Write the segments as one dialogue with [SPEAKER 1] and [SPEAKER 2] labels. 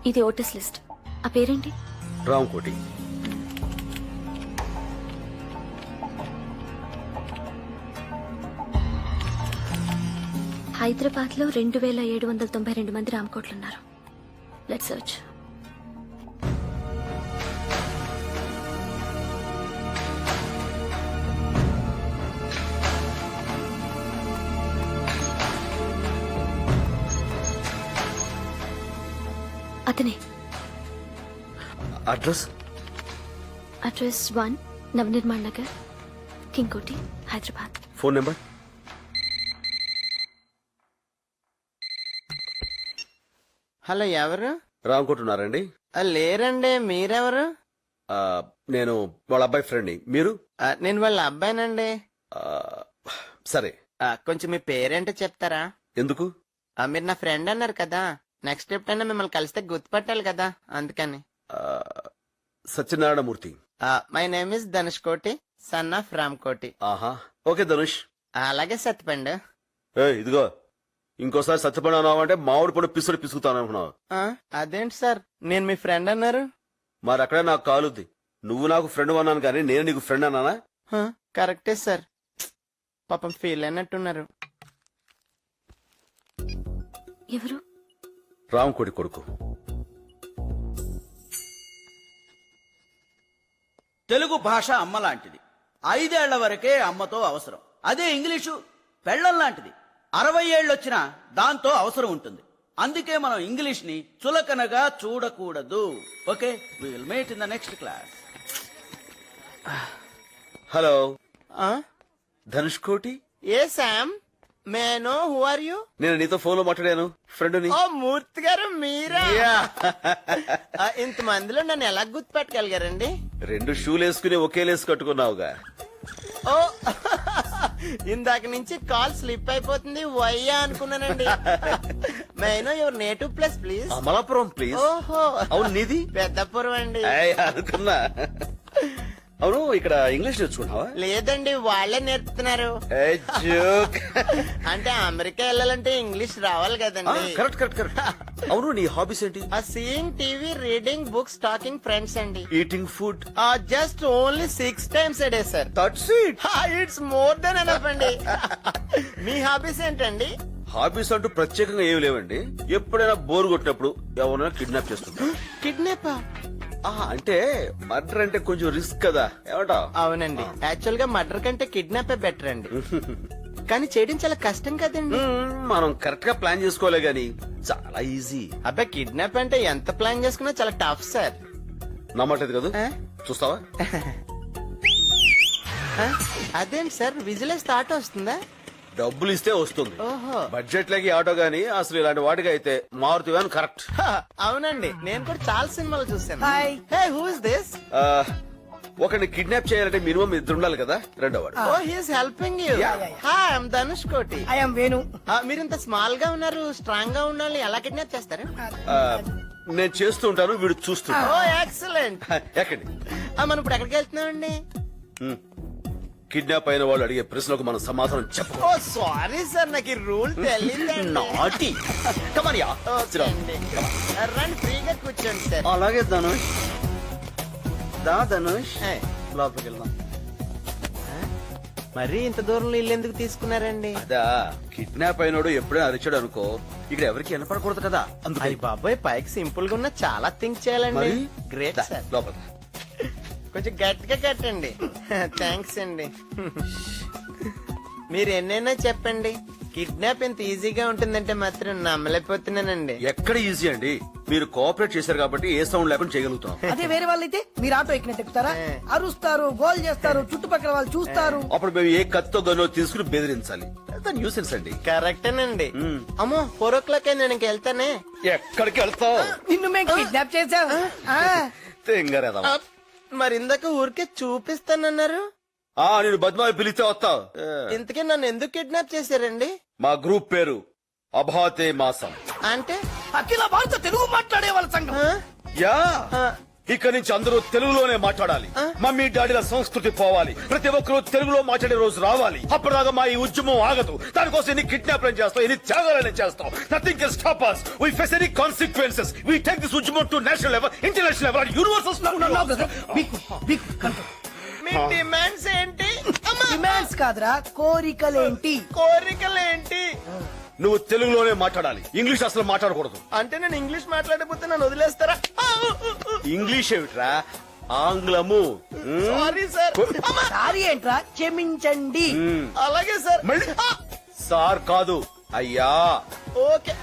[SPEAKER 1] ఇది voters list. ఆ పేరేంటి?
[SPEAKER 2] రామకోటి.
[SPEAKER 1] హైదరాబాద్ లో 2792 మంది రామకోట్లున్నారు. Let's search. అతనే.
[SPEAKER 2] Address
[SPEAKER 1] address 1 Navanirman Nagar, King Koti, Hyderabad.
[SPEAKER 2] Phone number.
[SPEAKER 3] Hello, ఎవరు?
[SPEAKER 2] రామకోటి ఉన్నారండి?
[SPEAKER 3] లేరండి, మీరెవరు?
[SPEAKER 2] నేను వాళ్ళ అబ్బాయి ఫ్రెండ్ని. మీరు?
[SPEAKER 3] నేను వాళ్ళ అబ్బాయినండి.
[SPEAKER 2] ఆ, సరే.
[SPEAKER 3] కొంచెం మీ పేరేంటో చెప్తారా?
[SPEAKER 2] ఎందుకు?
[SPEAKER 3] మీరు నా ఫ్రెండ్ అన్నారు కదా, నెక్స్ట్ ఎప్పుడైనా మిమ్మల్ని కలిస్తే గుర్తుపట్టాలి కదా, అందుకని.
[SPEAKER 2] ఆ, Satyanarayana Murthy.
[SPEAKER 3] My name is Dhanush కోటి, సన్ ఆఫ్ రామ్ కోటి.
[SPEAKER 2] ఆహా, ఓకే ధనుష్.
[SPEAKER 3] అలాగే సత్యపండు.
[SPEAKER 2] ఇదిగో, ఇంకోసారి సత్యపడి అన్నావు అంటే మామిడి పొడి పిసుడు పిసుకుతాను అనుకున్నావు.
[SPEAKER 3] అదేంటి సార్, నేను మీ ఫ్రెండ్ అన్నారు?
[SPEAKER 2] మరి అక్కడే నాకు కాలుద్ది. నువ్వు నాకు ఫ్రెండ్ అన్నాను కానీ నేను నీకు ఫ్రెండ్ అన్నానా?
[SPEAKER 3] కరెక్టే సార్, పాపం ఫీల్ అయినట్టున్నారు.
[SPEAKER 1] ఎవరు?
[SPEAKER 2] రామకోటి కొడుకు.
[SPEAKER 4] తెలుగు భాష అమ్మ లాంటిది. 5 ఏళ్ల వరకే అమ్మతో అవసరం. అదే ఇంగ్లీషు పెళ్లం లాంటిది. 60 ఏళ్ళొచ్చినా దాంతో అవసరం ఉంటుంది. అందుకే మనం ఇంగ్లీష్ ని చులకనగా చూడకూడదు. Okay, we will meet in the next class.
[SPEAKER 2] Hello, Dhanush Koti.
[SPEAKER 3] Hey Sam, may know who are you?
[SPEAKER 2] నేను నీతో ఫోన్ లో మాట్లాడాను, ఫ్రెండ్.
[SPEAKER 3] ఓ మూర్తి గారు మీరా? ఇంతమందిలో నన్ను ఎలా గుర్తుపెట్టగలిగారండి?
[SPEAKER 2] 2 షూలు వేసుకుని ఒకే లేసు కట్టుకున్నావుగా.
[SPEAKER 3] ఓ ఇందాక నుంచి కాల్ స్లిప్ అయిపోతుంది, వయ్యా అనుకున్నానండి. Maino your native place please.
[SPEAKER 2] Amalapuram please.
[SPEAKER 3] ఓహో,
[SPEAKER 2] అవును, నీది?
[SPEAKER 3] పెద్దపురం అండి.
[SPEAKER 2] అనుకున్నా. అవును, ఇక్కడ ఇంగ్లీష్ నేర్చుకున్నావా?
[SPEAKER 3] లేదండి, వాళ్ళే నేర్పుతున్నారు. అంటే అమెరికా వెళ్ళాలంటే ఇంగ్లీష్ రావాలి కదండి.
[SPEAKER 2] Correct correct correct. అవును, నీ హాబీస్ ఏంటి?
[SPEAKER 3] Seeing TV, reading books, talking friends అండి.
[SPEAKER 2] Eating food.
[SPEAKER 3] Just only 6 times a day sir.
[SPEAKER 2] That's it.
[SPEAKER 3] It's more than enough అండి. మీ హాబీస్ ఏంటండి?
[SPEAKER 2] హాబీస్ అంటూ ప్రత్యేకంగా ఏమి లేవండి. ఎప్పుడైనా బోర్ కొట్టినప్పుడు ఎవరైనా కిడ్నాప్ చేస్తుంటా.
[SPEAKER 3] కిడ్నాప్?
[SPEAKER 2] అంటే మర్డర్ అంటే కొంచెం రిస్క్ కదా, ఏమంటావ్?
[SPEAKER 3] అవునండి, యాక్చువల్ గా మర్డర్ కంటే కిడ్నాప్ బెటర్ అండి. కానీ చేయడం చాలా కష్టం కదండి.
[SPEAKER 2] మనం కరెక్ట్ గా ప్లాన్ చేసుకోలే గాని చాలా ఈజీ.
[SPEAKER 3] అబ్బాయి, కిడ్నాప్ అంటే ఎంత ప్లాన్ చేసుకున్నా చాలా టఫ్ సార్.
[SPEAKER 2] నమ్మట్లేదు కదా? చూస్తావా?
[SPEAKER 3] అదేంటి సార్, విజిల్ స్టార్ట్ వస్తుందా?
[SPEAKER 2] డబ్బులు ఇస్తే వస్తుంది.
[SPEAKER 3] ఓహో,
[SPEAKER 2] బడ్జెట్ లకి ఆటో గానీ అసలు ఇలాంటి వాటికి అయితే మారుతి వ్యాన్ కరెక్ట్.
[SPEAKER 3] అవునండి, నేను కూడా చాలా సినిమాలు చూసాను. Hey, who is this?
[SPEAKER 2] ఒకరిని కిడ్నాప్ చేయాలంటే మినిమం 2 ఉండాలి కదా. రెండో వాడు.
[SPEAKER 3] Oh, he is helping you. Hi, I am Dhanush Koti.
[SPEAKER 5] I am Venu.
[SPEAKER 3] మీరు ఇంత స్మాల్ గా ఉన్నారు, స్ట్రాంగ్ గా ఉండాలి, ఎలా కిడ్నాప్ చేస్తారు?
[SPEAKER 2] నేను చేస్తూ ఉంటాను, వీడు చూస్తుంటా.
[SPEAKER 3] ఓ, ఎక్సలెంట్.
[SPEAKER 2] ఎక్కడి?
[SPEAKER 3] మనం ఇప్పుడు ఎక్కడికి వెళ్తున్నామండి?
[SPEAKER 2] కిడ్నాప్ అయిన వాళ్ళు అడిగే ప్రశ్నలకు మనం సమాధానం చెప్పు.
[SPEAKER 3] ఓ సారీ సార్, నాకు ఈ రూల్ తెలియదు.
[SPEAKER 2] నాటి. కమరియా,
[SPEAKER 3] రండి, ఫ్రీగా కూర్చోండి సార్.
[SPEAKER 2] అలాగే ధనుష్. ధనుష్, లోపలికి వెళ్దాం.
[SPEAKER 3] మరీ ఇంత దూరంలో ఇల్లు ఎందుకు తీసుకున్నారండి?
[SPEAKER 2] అదా, కిడ్నాప్ అయినోడు ఎప్పుడైనా అరిచాడు అనుకో, ఇక్కడ ఎవరికి వినపడకూడదు కదా.
[SPEAKER 3] అది బాబాయ్, పైకి సింపుల్ గా ఉన్న చాలా థింక్ చేయాలండి. Great sir.
[SPEAKER 2] లోపల
[SPEAKER 3] కొంచెం గట్టిగా కట్టండి. థ్యాంక్స్ అండి. మీరు ఎన్నైనా చెప్పండి, కిడ్నాప్ ఎంత ఈజీగా ఉంటుందంటే మాత్రం నమ్మలేకపోతున్నానండి.
[SPEAKER 2] ఎక్కడ ఈజీ అండి, మీరు కోఆపరేట్ చేశారు కాబట్టి ఏ సౌండ్ లేకుండా చేయగలుగుతాం.
[SPEAKER 5] అదే వేరే వాళ్ళైతే మీరు ఆటో ఎక్కినట్టు ఎక్కుతారా? అరుస్తారు, గోల్ చేస్తారు, చుట్టుపక్కల వాళ్ళు చూస్తారు.
[SPEAKER 2] అప్పుడు మేము ఏ కత్తో గనో తీసుకుని బెదిరించాలి. న్యూసెన్స్ అండి.
[SPEAKER 3] కరెక్టేనండి. అమ్మో, 4 o'clock నేను ఇంక వెళ్తానే.
[SPEAKER 2] ఎక్కడికి వెళ్తావు?
[SPEAKER 5] నిన్ను మేము కిడ్నాప్ చేసాం.
[SPEAKER 3] మరి ఇందాక ఊరికే చూపిస్తానన్నారు.
[SPEAKER 2] నేను బద్మాయి పిలిస్తే వస్తావు.
[SPEAKER 3] ఇంతకీ నన్ను ఎందుకు కిడ్నాప్ చేశారండి?
[SPEAKER 2] మా గ్రూప్ పేరు అభాతే మాసం.
[SPEAKER 3] అంటే
[SPEAKER 5] అఖిల భారత తెలుగు మాట్లాడే వాళ్ళ సంఘం.
[SPEAKER 2] యా, ఇక్కడి నుంచి అందరూ తెలుగులోనే మాట్లాడాలి. మమ్మీ డాడీల సంస్కృతి పోవాలి. ప్రతి ఒక్కరూ తెలుగులో మాట్లాడే రోజు రావాలి. అప్పటిదాకా మా ఈ ఉద్యమం ఆగదు. దానికోసం ఎన్ని కిడ్నాప్లను చేస్తాం, ఎన్ని త్యాగాలను చేస్తాం. Nothing can stop us. We face any consequences. We take this ఉద్యమం to national level, international level, and universal.
[SPEAKER 3] Me demands ఏంటి?
[SPEAKER 5] డిమాండ్స్ కాదురా, కోరికలేంటి?
[SPEAKER 3] కోరికలేంటి?
[SPEAKER 2] నువ్వు తెలుగులోనే మాట్లాడాలి. ఇంగ్లీష్ అసలు మాట్లాడకూడదు.
[SPEAKER 3] అంటే నేను ఇంగ్లీష్ మాట్లాడకపోతే నన్ను వదిలేస్తారా?
[SPEAKER 2] ఇంగ్లీష్ ఏమిట్రా, ఆంగ్లము.
[SPEAKER 3] Sorry sir.
[SPEAKER 5] సారీ ఏంట్రా, క్షమించండి.
[SPEAKER 3] అలాగే సార్.
[SPEAKER 2] మళ్ళీ సార్ కాదు, అయ్యా.
[SPEAKER 3] ఓకే.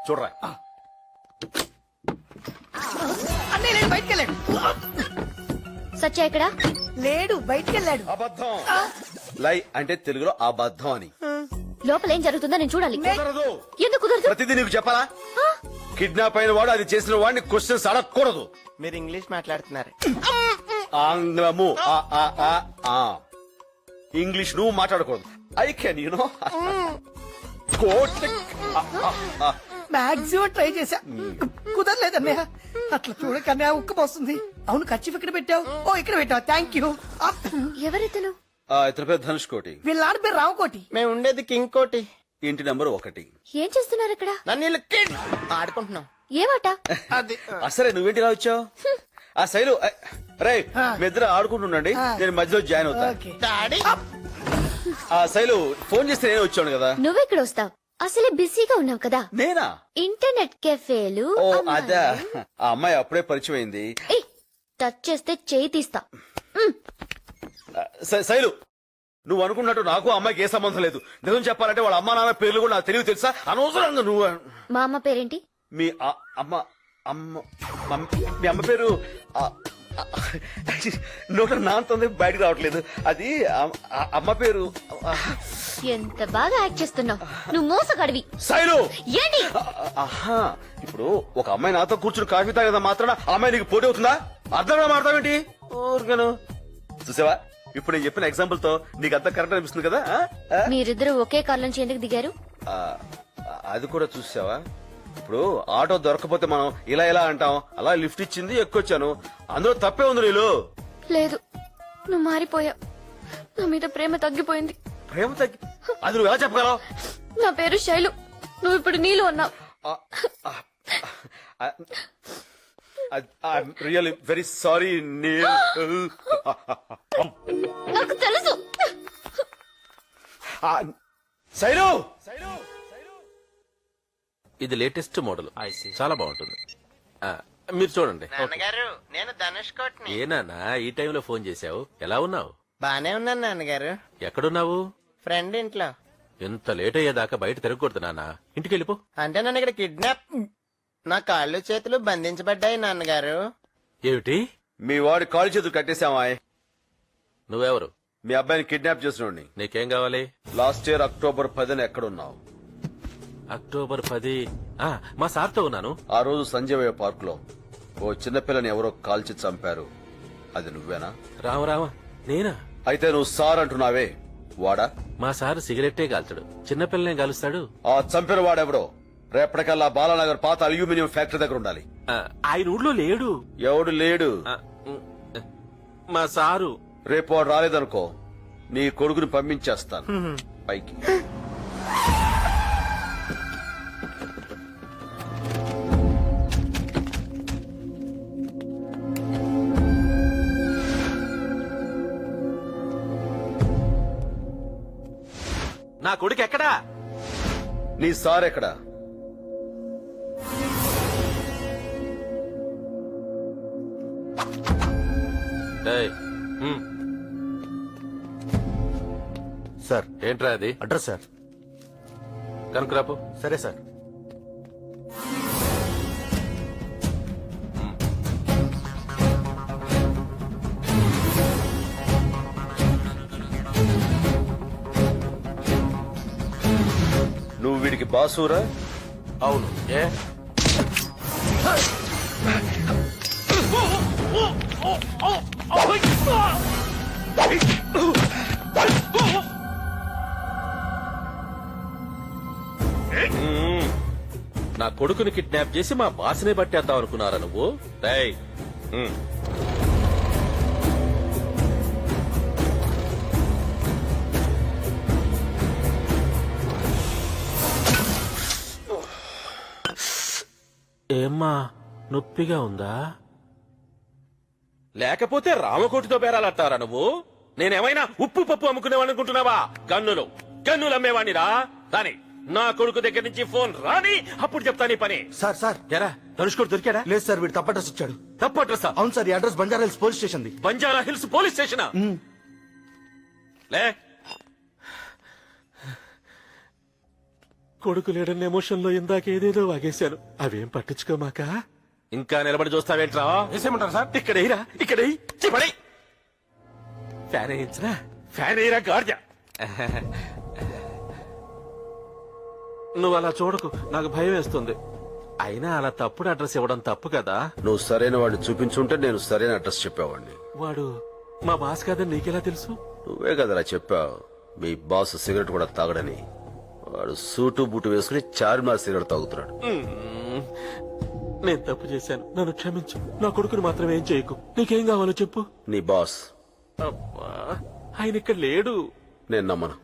[SPEAKER 2] చూడరా,
[SPEAKER 5] అన్నయ్య లేడు, బయటికి వెళ్ళాడు.
[SPEAKER 1] సత్య ఎక్కడ?
[SPEAKER 5] లేడు, బయటికి వెళ్ళాడు.
[SPEAKER 2] అబద్ధం. లై అంటే తెలుగులో అబద్ధం అని.
[SPEAKER 1] లోపల ఏం జరుగుతుందో నేను చూడాలి.
[SPEAKER 2] కుదరదు.
[SPEAKER 1] ఎందుకు కుదరదు?
[SPEAKER 2] ప్రతిదీ నీకు చెప్పాలా? కిడ్నాప్ అయిన వాడు అది చేసిన వాడిని క్వశ్చన్స్ అడగకూడదు.
[SPEAKER 3] మీరు ఇంగ్లీష్ మాట్లాడుతున్నారు.
[SPEAKER 2] ఆంగ్లము. ఇంగ్లీష్ నువ్వు మాట్లాడకూడదు. I can you know quote.
[SPEAKER 5] Maximum try చేశా, కుదరలేదు అన్నయ్య. అట్లా చూడకన్నయ్య, ఉక్కపోస్తుంది. అవును, ఖర్చు ఇక్కడ పెట్టావు. ఓ, ఇక్కడ పెట్టావు, థ్యాంక్ యూ.
[SPEAKER 1] ఎవరితను?
[SPEAKER 2] ఇతని పేరు ధనుష్ కోటి.
[SPEAKER 5] వీళ్ళ నాన్న పేరు రావుకోటి.
[SPEAKER 3] మేము ఉండేది కింగ్ కోటి.
[SPEAKER 2] ఇంటి నెంబర్ 1.
[SPEAKER 1] ఏం చేస్తున్నారు ఇక్కడ?
[SPEAKER 3] నన్ను వీళ్ళు కిడ్ ఆడుకుంటున్నాం.
[SPEAKER 1] ఏమాట?
[SPEAKER 3] అది
[SPEAKER 2] సరే, నువ్వేంటి ఇలా వచ్చావు? ఆ శైలు, రే మీ ఇద్దరు ఆడుకుంటుండండి, నేను మధ్యలో జాయిన్ అవుతా.
[SPEAKER 5] ఓకే.
[SPEAKER 3] డాడీ
[SPEAKER 2] ఆ శైలు ఫోన్ చేస్తే నేను వచ్చాను కదా.
[SPEAKER 1] నువ్వెక్కడ వస్తావు? అసలే బిజీగా ఉన్నావు కదా.
[SPEAKER 2] నేనా?
[SPEAKER 1] ఇంటర్నెట్ కెఫేలు.
[SPEAKER 2] ఓ అదా, ఆ అమ్మాయి అప్పుడే పరిచయం అయింది.
[SPEAKER 1] ఏయ్, టచ్ చేస్తే చేయి తీస్తా.
[SPEAKER 2] శైలు, నువ్వు అనుకున్నట్టు నాకు ఆ అమ్మాయికి ఏ సంబంధం లేదు. నిజం చెప్పాలంటే వాళ్ళ అమ్మా నాన్న పేర్లు కూడా నాకు తెలివి తెలుసా? అనవసరంగా నువ్వు.
[SPEAKER 1] మా అమ్మ పేరేంటి?
[SPEAKER 2] మీ మీ అమ్మ పేరు నోట నాంతుంది, బయటకు రావట్లేదు. అది అమ్మ పేరు.
[SPEAKER 1] ఎంత బాగా యాక్ట్ చేస్తున్నావు. నువ్వు మోసగాడివి.
[SPEAKER 2] శైలు,
[SPEAKER 1] ఏంటి?
[SPEAKER 2] ఆహా, ఇప్పుడు ఒక అమ్మాయి నాతో కూర్చుని కాఫీ తాగదా మాత్రాన ఆ అమ్మాయి నీకు పోటీ అవుతుందా? అర్థంగా మాట్లాడతావేంటి? ఊరికను చూసావా, ఇప్పుడు నేను చెప్పిన ఎగ్జాంపుల్ తో నీకు అంతా కరెక్ట్ అనిపిస్తుంది కదా.
[SPEAKER 1] మీరిద్దరు ఒకే కార్ నుంచి ఎందుకు దిగారు?
[SPEAKER 2] అది కూడా చూసావా, ఇప్పుడు ఆటో దొరకపోతే మనం ఇలా ఇలా అంటాం. అలా లిఫ్ట్ ఇచ్చింది, ఎక్కొచ్చాను. అందులో తప్పే ఉంది. నీళ్ళు
[SPEAKER 1] లేదు, నువ్వు మారిపోయావు. నా మీద ప్రేమ తగ్గిపోయింది.
[SPEAKER 2] ప్రేమ తగ్గి అది నువ్వు ఎలా చెప్పగలవు?
[SPEAKER 1] నా పేరు శైలు, నువ్వు ఇప్పుడు నీళ్ళు అన్నావు.
[SPEAKER 2] Really very sorry Neel.
[SPEAKER 1] నాకు తెలుసు.
[SPEAKER 2] శైలు,
[SPEAKER 6] ఇది లేటెస్ట్ మోడల్, చాలా బాగుంటుంది. మీరు చూడండి.
[SPEAKER 3] నాన్నగారు, నేను ధనుష్ కోటిని.
[SPEAKER 6] ఏనానా ఈ టైంలో ఫోన్ చేశావు? ఎలా ఉన్నావు?
[SPEAKER 3] బానే ఉన్నాను నాన్నగారు.
[SPEAKER 6] ఎక్కడున్నావు?
[SPEAKER 3] ఫ్రెండ్ ఇంట్లో.
[SPEAKER 6] ఎంత లేట్ అయ్యేదాకా బయట తిరగకూడదు నాన్న, ఇంటికి వెళ్ళిపో.
[SPEAKER 3] అంటే నన్ను ఇక్కడ కిడ్నాప్, నా కాళ్ళు చేతులు బంధించబడ్డాయి నాన్నగారు.
[SPEAKER 6] ఏమిటి?
[SPEAKER 2] మీ వాడి కాలు చేతులు కట్టేశామా?
[SPEAKER 6] నువ్వెవరు?
[SPEAKER 2] మీ అబ్బాయిని కిడ్నాప్ చేసినోడిని.
[SPEAKER 6] నీకేం కావాలి?
[SPEAKER 2] లాస్ట్ ఇయర్ అక్టోబర్ 10న ఎక్కడున్నావు?
[SPEAKER 6] అక్టోబర్ 10 మా సార్తో ఉన్నాను.
[SPEAKER 2] ఆ రోజు సంజయ్ పార్క్ లో ఓ చిన్నపిల్లని ఎవరో కాల్చి చంపారు. అది నువ్వేనా?
[SPEAKER 6] రామ నేనా?
[SPEAKER 2] అయితే నువ్వు సార్ అంటున్నావే, వాడా?
[SPEAKER 6] మా సార్ సిగరెట్టే కాల్చడు, చిన్నపిల్లనే కాలుస్తాడు.
[SPEAKER 2] ఆ చంపిన వాడెవడో రేపటికల్లా బాలానగర్ పాత అల్యూమినియం ఫ్యాక్టరీ దగ్గర ఉండాలి.
[SPEAKER 6] ఆయన ఊళ్ళో లేడు.
[SPEAKER 2] ఎవడు లేడు?
[SPEAKER 6] మా సారు.
[SPEAKER 2] రేపు వాడు రాలేదనుకో, నీ కొడుకుని పంపించేస్తాను పైకి.
[SPEAKER 6] నా కొడుకు ఎక్కడా?
[SPEAKER 2] నీ సార్ ఎక్కడా?
[SPEAKER 7] సార్,
[SPEAKER 6] ఏంట్రా అది?
[SPEAKER 7] Address sir.
[SPEAKER 6] కనుకరాపు.
[SPEAKER 7] సరే సార్.
[SPEAKER 2] నువ్వు వీడికి బాసూరా?
[SPEAKER 6] అవును. ఏ? నా నా కొడుకుని కిడ్నాప్ చేసి మా బాస్నే పట్టేద్దాం అనుకున్నారా నువ్వు? రేయ్, ఉమ్. ఏమ్మా, నొప్పిగా ఉందా? లేకపోతే రామకోటితో బేరాలంటారా నువ్వు? నేనేమైనా ఉప్పు పప్పు అమ్ముకునేవాడిని అనుకుంటున్నావా? గన్నులు అమ్మేవాణ్ణిరా. రాని నా కొడుకు దగ్గర నుంచి ఫోన్ రాని, అప్పుడు చెప్తా నీ పని.
[SPEAKER 7] సార్
[SPEAKER 6] ఎరా ధనుష్ కొడు దొరికాడా?
[SPEAKER 7] లేదు సార్, వీడు తప్ప అడ్రస్ వచ్చాడు.
[SPEAKER 6] తప్పు అడ్రస్?
[SPEAKER 7] అవును సార్, ఈ address Banjara Hills police station ది.
[SPEAKER 6] బంజారా హిల్స్ పోలీస్ స్టేషనా? లే, కొడుకు లేడన్న ఎమోషన్ లో ఇందాక ఏదేదో వాగేశాను. అవేం పట్టించుకోమాక. ఇంకా నిలబడి చూస్తావేంట్రా?
[SPEAKER 7] వేసేయమంటారు సార్?
[SPEAKER 6] ఇక్కడ ఫ్యాన్ వేయించరా? ఫ్యాన్ వేయరా గార్జ. నువ్వు అలా చూడకు, నాకు భయం వేస్తుంది. అయినా అలా తప్పుడు అడ్రస్ ఇవ్వడం తప్పు కదా.
[SPEAKER 2] నువ్వు సరైన వాడిని చూపించుంటే నేను సరైన అడ్రస్ చెప్పేవాడిని.
[SPEAKER 6] వాడు మా బాస్ కాదని నీకెలా తెలుసు?
[SPEAKER 2] నువ్వే కదరా చెప్పావు మీ బాస్ సిగరెట్ కూడా తాగడని. వాడు సూటు బూటు వేసుకుని చార్మినార్ సిగరెట్ తాగుతున్నాడు.
[SPEAKER 6] నేను తప్పు చేశాను, నన్ను క్షమించు. నా కొడుకుని మాత్రం ఏం చేయకు. నీకేం కావాలో చెప్పు.
[SPEAKER 2] నీ బాస్
[SPEAKER 6] అబ్బా, ఆయన ఇక్కడ లేడు.
[SPEAKER 2] నేను నమ్మను.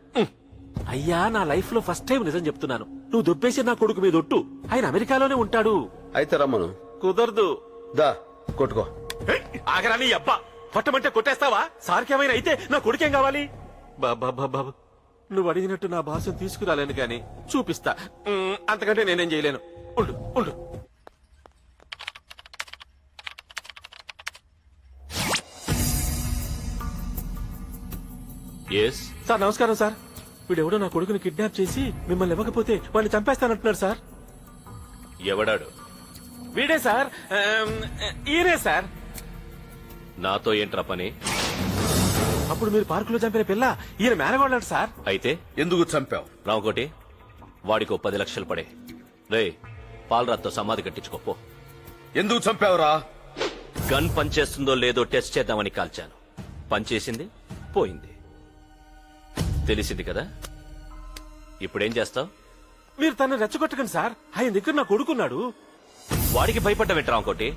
[SPEAKER 6] అయ్యా, నా లైఫ్ లో ఫస్ట్ టైం నిజం చెప్తున్నాను. నువ్వు దొబ్బేసి నా కొడుకు మీద ఒట్టు. ఆయన అమెరికాలోనే ఉంటాడు.
[SPEAKER 2] అయితే రమ్మను.
[SPEAKER 6] కుదరదు.
[SPEAKER 2] దా కొట్టుకో.
[SPEAKER 6] ఆగరా నీ అబ్బా. కొట్టమంటే కొట్టేస్తావా? సార్కేమైనా అయితే నా కొడుకేం కావాలి? బాబా, నువ్వు అడిగినట్టు నా భాషను తీసుకురాలేను గాని చూపిస్తా. అంతకంటే నేనేం చేయలేను. ఉండు. సార్ నమస్కారం సార్. వీడెవడో నా కొడుకుని కిడ్నాప్ చేసి మిమ్మల్ని ఇవ్వకపోతే వాడిని చంపేస్తానంటున్నాడు సార్.
[SPEAKER 8] ఎవడాడు?
[SPEAKER 6] వీడే సార్. ఈయనే సార్.
[SPEAKER 8] నాతో ఏంట్రా పని?
[SPEAKER 6] అప్పుడు మీరు పార్కులో చంపిన పిల్ల ఈయన మేనగోళ్ళాడు సార్.
[SPEAKER 8] అయితే
[SPEAKER 2] ఎందుకు చంపావు?
[SPEAKER 8] రామకోటి, వాడికో 10 లక్షలు పడే. రే, పాలరాత్తో సమాధి కట్టించుకోపో.
[SPEAKER 2] ఎందుకు చంపావురా?
[SPEAKER 8] గన్ పనిచేస్తుందో లేదో టెస్ట్ చేద్దామని కాల్చాను. పనిచేసింది, పోయింది. తెలిసింది కదా. ఇప్పుడేం చేస్తావు?
[SPEAKER 6] మీరు తనని రెచ్చగొట్టకండి సార్. ఆయన దగ్గర నా కొడుకున్నాడు.
[SPEAKER 8] వాడికి భయపడ్డా రామకోటి.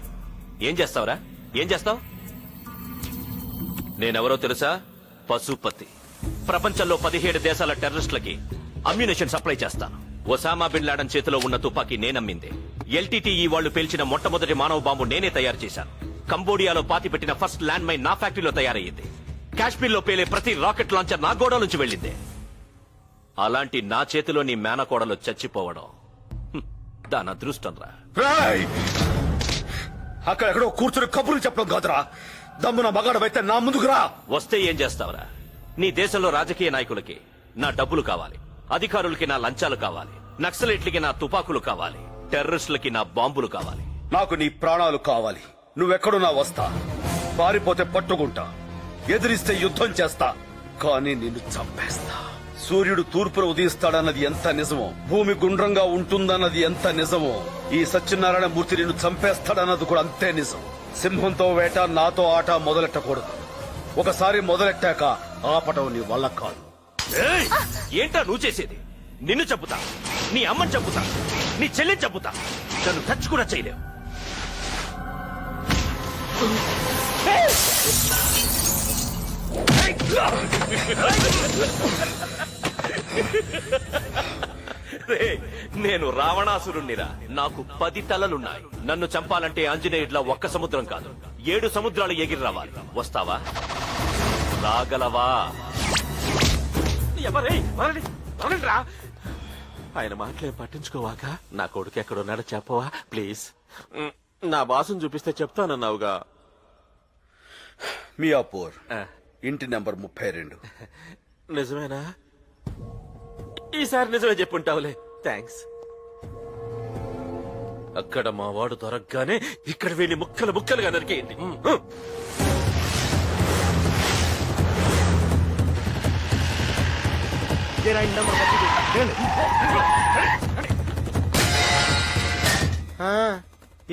[SPEAKER 8] ఏం చేస్తావురా? ఏం చేస్తావు? నేనెవరో తెలుసా? పశుపతి. ప్రపంచంలో 17 దేశాల టెర్రరిస్టులకి అమ్యునేషన్ సప్లై చేస్తాను. ఒసామా బిన్ లాడన్ చేతిలో ఉన్న తుపాకీ నేనమ్మిందే. ఎల్టీటీఈ వాళ్లు పేల్చిన మొట్టమొదటి మానవ బాంబు నేనే తయారు చేశాను. కంబోడియాలో పాతిపెట్టిన ఫస్ట్ ల్యాండ్ మైన్ నా ఫ్యాక్టరీలో తయారయ్యింది. కాశ్మీర్ లో పేలే ప్రతి రాకెట్ లాంచర్ నా గోడ నుంచి వెళ్ళిందే. అలాంటి నా చేతిలో నీ మేనకోడలు చచ్చిపోవడం దాని అదృష్టం రా.
[SPEAKER 2] అక్కడెక్కడో కూర్చుని కబుర్లు చెప్పడం కాదురా. దమ్మున మగాడవైతే నా ముందుకు రా.
[SPEAKER 8] వస్తే ఏం చేస్తావురా? నీ దేశంలో రాజకీయ నాయకులకి నా డబ్బులు కావాలి, అధికారులకి నా లంచాలు కావాలి, నక్సలైట్లకి నా తుపాకులు కావాలి, టెర్రరిస్టులకి నా బాంబులు కావాలి.
[SPEAKER 2] నాకు నీ ప్రాణాలు కావాలి. నువ్వెక్కడున్నా వస్తా. పారిపోతే పట్టుకుంటా, ఎదిరిస్తే యుద్ధం చేస్తా, కానీ నిన్ను చంపేస్తా. సూర్యుడు తూర్పున ఉదయిస్తాడన్నది ఎంత నిజమో, భూమి గుండ్రంగా ఉంటుందన్నది ఎంత నిజమో, ఈ సత్యనారాయణ మూర్తి నిన్ను చంపేస్తాడన్నది కూడా అంతే నిజం. సింహంతో వేట, నాతో ఆట మొదలెట్టకూడదు. ఒకసారి మొదలెట్టాక ఆపటం నీ వల్ల కాదు.
[SPEAKER 8] ఏయ్! ఏంటా నువ్వు చేసేది? నిన్ను చంపుతా, నీ అమ్మని చంపుతా, నీ చెల్లిని చంపుతా. నన్ను టచ్ కూడా చేయలేవు. రేయ్, నేను రావణాసురుణ్ణిరా. నాకు 10 తలలున్నాయి. నన్ను చంపాలంటే ఆంజనేయుడిలా ఒక్క సముద్రం కాదు, 7 సముద్రాలు ఎగిరి రావాలి. వస్తావా? రాగలవా?
[SPEAKER 6] రా. ఆయన మాటలేం పట్టించుకోవాక నా కొడుకు ఎక్కడున్నాడో చెప్పవా ప్లీజ్. నా బాసును చూపిస్తే చెప్తానన్నావుగా.
[SPEAKER 2] మియాపూర్, ఇంటి నెంబర్ 32.
[SPEAKER 6] నిజమేనా? ఈసారి నిజమే చెప్పుంటావులే. థ్యాంక్స్. అక్కడ మా వాడు దొరకగానే ఇక్కడ వెళ్ళి ముక్కలుగా నరికేయండి.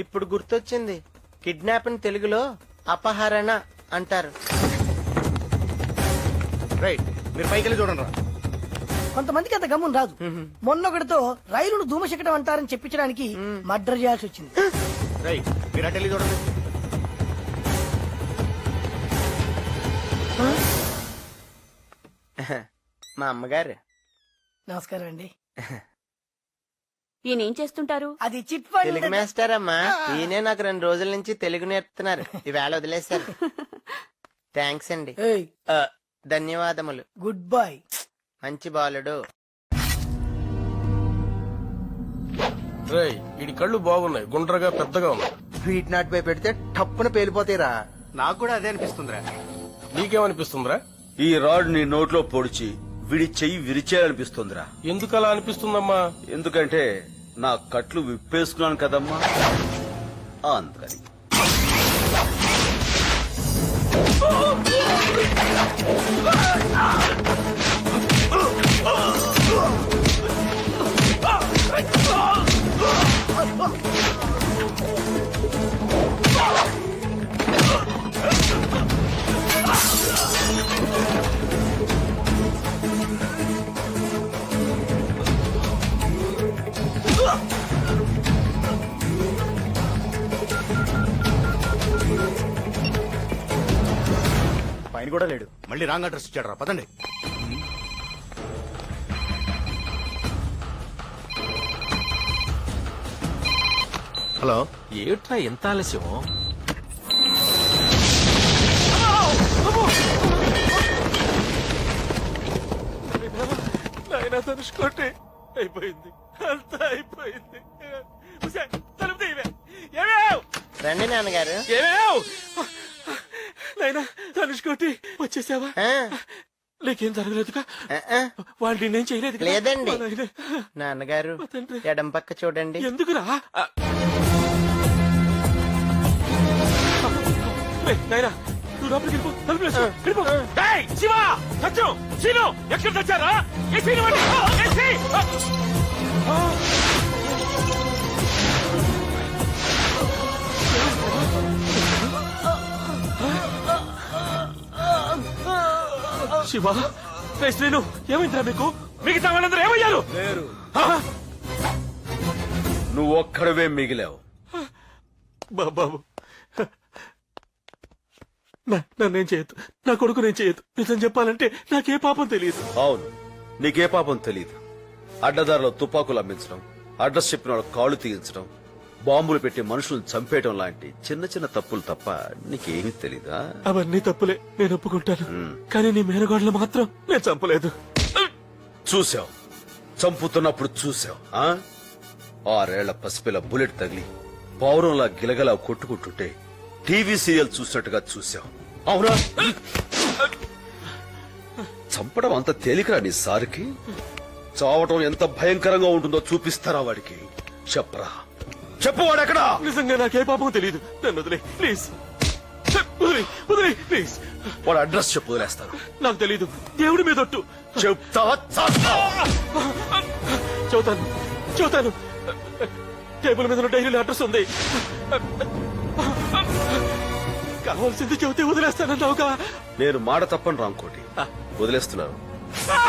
[SPEAKER 3] ఇప్పుడు గుర్తొచ్చింది. కిడ్నాప్ అని తెలుగులో అపహరణ అంటారు.
[SPEAKER 7] రైట్, మీరు పైకి వెళ్ళి చూడండి రా.
[SPEAKER 5] కొంతమందికి అంత గమ్మున రాదు. మొన్నొకటితో రైలును ధూమశకటం అంటారని చెప్పించడానికి మర్డర్ చేయాల్సి వచ్చింది.
[SPEAKER 3] మా అమ్మగారు
[SPEAKER 5] నమస్కారం అండి.
[SPEAKER 9] ఈయనేం చేస్తుంటారు?
[SPEAKER 5] అది చిట్ ఫండ్.
[SPEAKER 3] తెలుగు మాస్టర్ అమ్మా. ఈయనే నాకు 2 రోజుల నుంచి తెలుగు నేర్పుతున్నారు. ఈవేళ వదిలేశారు. థ్యాంక్స్ అండి.
[SPEAKER 5] ఏయ్,
[SPEAKER 3] ధన్యవాదములు.
[SPEAKER 5] Good boy.
[SPEAKER 3] మంచి బాలుడు.
[SPEAKER 10] రేయ్ ఇడి కళ్ళు బాగున్నాయి, గుండ్రగా పెద్దగా ఉన్నాయి.
[SPEAKER 7] స్వీట్ నాట్ పై పెడితే టప్పున పేలిపోతాయిరా.
[SPEAKER 10] నాకు కూడా అదే అనిపిస్తుందిరా. నీకేమనిపిస్తుందిరా?
[SPEAKER 2] ఈ రాడ్ నీ నోట్లో పొడిచి విడి చెయ్యి విరిచేయాలనిపిస్తుందిరా.
[SPEAKER 10] ఎందుకు అలా అనిపిస్తుందమ్మా?
[SPEAKER 2] ఎందుకంటే నా కట్లు విప్పేసుకున్నాను కదమ్మా, అందుకని.
[SPEAKER 7] పైన కూడా లేడు, మళ్ళీ రాంగ్ అడ్రస్ ఇచ్చాడు రా. పదండి. హలో,
[SPEAKER 6] ఏట్రా ఎంత ఆలస్యం? నాయనా తనుచుకోండి, అయిపోయింది, అంతా అయిపోయింది. ఉసే, తలుపు తీయవే. ఏమేవ్?
[SPEAKER 3] రండి నాన్నగారు.
[SPEAKER 6] ఏమేవ్? నాయనా తనుచుకోండి, వచ్చేసావా?
[SPEAKER 3] ఆ,
[SPEAKER 6] నీకేం జరగలేదుగా?
[SPEAKER 3] ఆ,
[SPEAKER 6] వాళ్ళు నేనేం చేయలేదు కదా?
[SPEAKER 3] లేదండి.
[SPEAKER 6] మా నాయనా.
[SPEAKER 3] నాన్నగారు
[SPEAKER 6] మా తండ్రి.
[SPEAKER 3] ఎడం పక్క చూడండి.
[SPEAKER 6] ఎందుకురా? నాయనా నువ్వు లోపలికి వెళ్ళిపో, తలుపులు వేసుకో, వెళ్ళిపో. డేయ్, శివ, సత్యం, శీను, ఎక్కడ తెచ్చారా? ఏ శీను వాడి? ఏ శీ! శివ, రే శ్రీను, ఏమైందిరా మీకు? మిగతా వాళ్ళందరూ ఏమయ్యారు?
[SPEAKER 2] లేరు,
[SPEAKER 6] ఆ?
[SPEAKER 2] నువ్వు ఒక్కడవే మిగిలావు.
[SPEAKER 6] బాబు, నన్నేం చేయొద్దు, నా కొడుకు నేను చేయొద్దు. నిజం చెప్పాలంటే నాకే పాపం తెలియదు.
[SPEAKER 2] అవును, నీకే పాపం తెలీదు. అడ్డదారిలో తుపాకులు అమ్మించడం, అడ్రస్ చెప్పిన వాళ్ళ కాళ్ళు తీయించడం, బాంబులు పెట్టి మనుషులను చంపేయడం లాంటి చిన్న చిన్న తప్పులు తప్ప నీకేమీ తెలీదా?
[SPEAKER 6] అవన్నీ తప్పులే, నేను ఒప్పుకుంటాను. కానీ నీ మేనగాడులు మాత్రం నేను చంపలేదు.
[SPEAKER 2] చూసావు, చంపుతున్నప్పుడు చూసావు. 6 ఏళ్ల పసిపిల్ల బుల్లెట్ తగిలి పౌరంలా గిలగలా కొట్టుకుంటుంటే టీవీ సీరియల్ చూసినట్టుగా చూసావు. అవునా? చంపడం అంత తేలికరా నీ సారికి? చావటం ఎంత భయంకరంగా ఉంటుందో చూపిస్తారా వాడికి? చెప్పరా, చెప్పు, వాడెక్కడా?
[SPEAKER 6] నిజంగా నాకే పాపం తెలియదు. నన్ను వదిలే ప్లీజ్, వదిలే ప్లీజ్.
[SPEAKER 2] వాడు అడ్రస్ చెప్పు, వదిలేస్తాను.
[SPEAKER 6] నాకు తెలీదు, దేవుడి మీద ఒట్టు.
[SPEAKER 2] చెప్తావా? చేస్తావా?
[SPEAKER 6] చూతాను. టేబుల్ మీద డైరీలో అడ్రస్ ఉంది. కావాల్సింది చెబితే వదిలేస్తానన్నావుగా.
[SPEAKER 2] నేను మాట తప్పను రాంకోటి, వదిలేస్తున్నాను.
[SPEAKER 6] ఆ!